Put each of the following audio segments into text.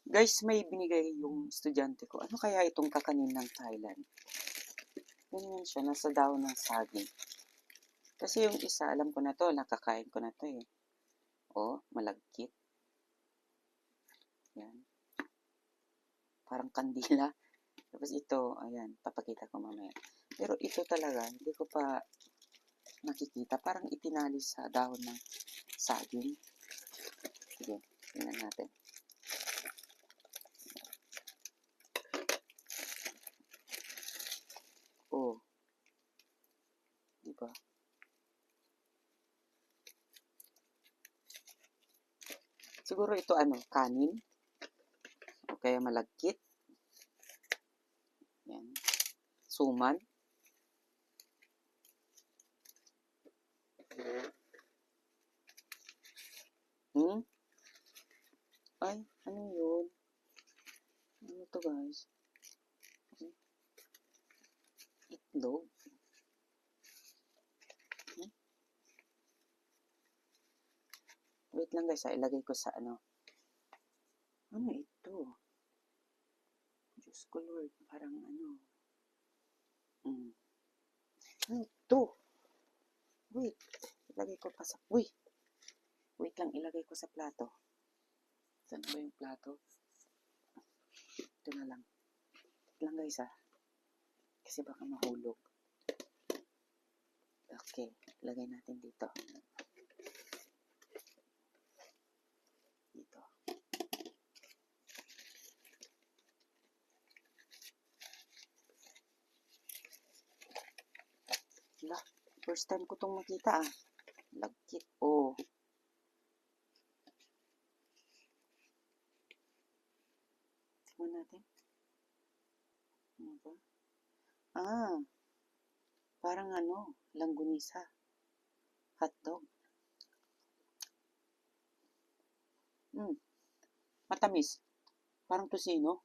Guys, may binigay yung estudyante ko. Ano kaya itong kakanin ng Thailand? Ganyan siya, nasa daon ng saging. Kasi yung isa, alam ko na to, nakakain ko na to eh. Oh, malagkit. Yan. Parang kandila. Tapos ito, ayan, papakita ko mamaya. Pero ito talaga, hindi ko pa nakikita. Parang itinali sa dahon ng saging. Sige, tingnan natin. Oh. Diba? Siguro ito ano, kanin. O kaya malagkit. Yan. Suman. Hmm? Ay, ano yun? Ano to guys? Itlog? Hmm? Wait lang guys, ilagay ko sa ano. Ano ito? Diyos ko Lord, parang ano. Ano ito? Wait, ilagay ko pa sa... Uy! Wait lang, ilagay ko sa plato. Saan ba yung plato? Ito na lang. Ito lang guys ah. Kasi baka mahulog. Okay, ilagay natin dito. Dito. Wala, first time ko itong makita ah. Lagkit. Oh. Tingnan natin. Ano ba? Ah, parang ano, langgunisa. Hotdog. Matamis. Parang tosino.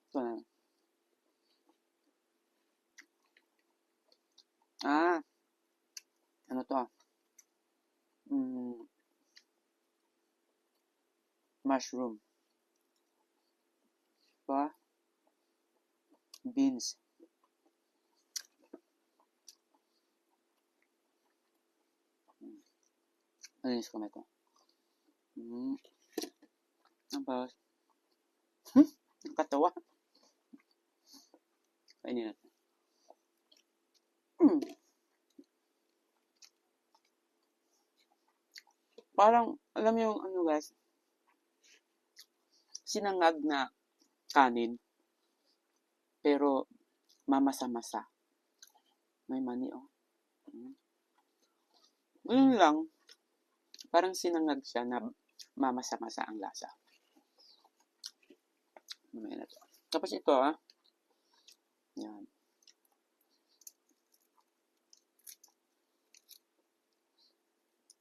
Ito na. Ah, ano to? Mushroom. Pa? Beans. Alinis ko na ito. Tapos, nakatawa. Kainin natin. Parang, alam mo yung ano guys, sinangag na kanin, pero mamasa-masa. May mani oh. Ganun lang, parang sinangag siya na mamasa-masa ang lasa. Mamaya na to. Tapos ito ah. Yan.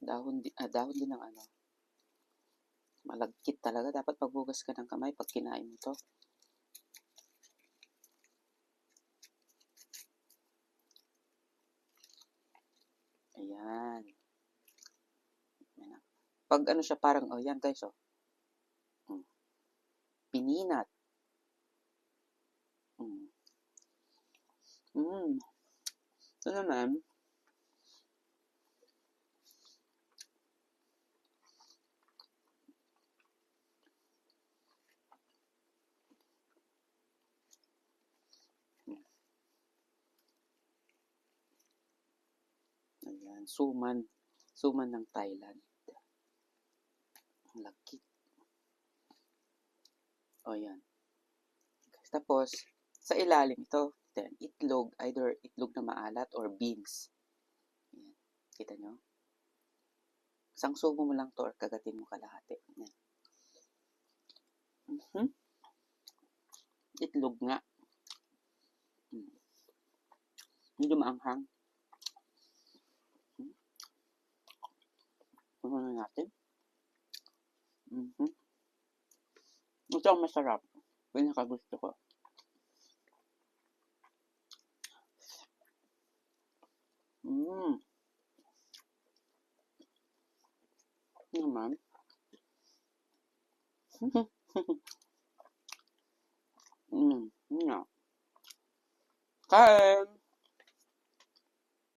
Dahon din ng ano. Malagkit talaga. Dapat pagbugas ka ng kamay pag kinain mo to. Ayan. Pag ano siya parang, oh yan guys oh. Pininat. Ito naman, ayan, suman. Suman ng Thailand. Ang laki. O yan. Tapos, sa ilalim ito, itlog, either itlog na maalat or beans. Ayan. Kita nyo? Isang subo mo lang to or kagatin mo kalahati. Ayan. Itlog nga. Medyo maanghang. Ano na natin? Ito ang masarap. Pinakagusto ko. Naman. No. Kain!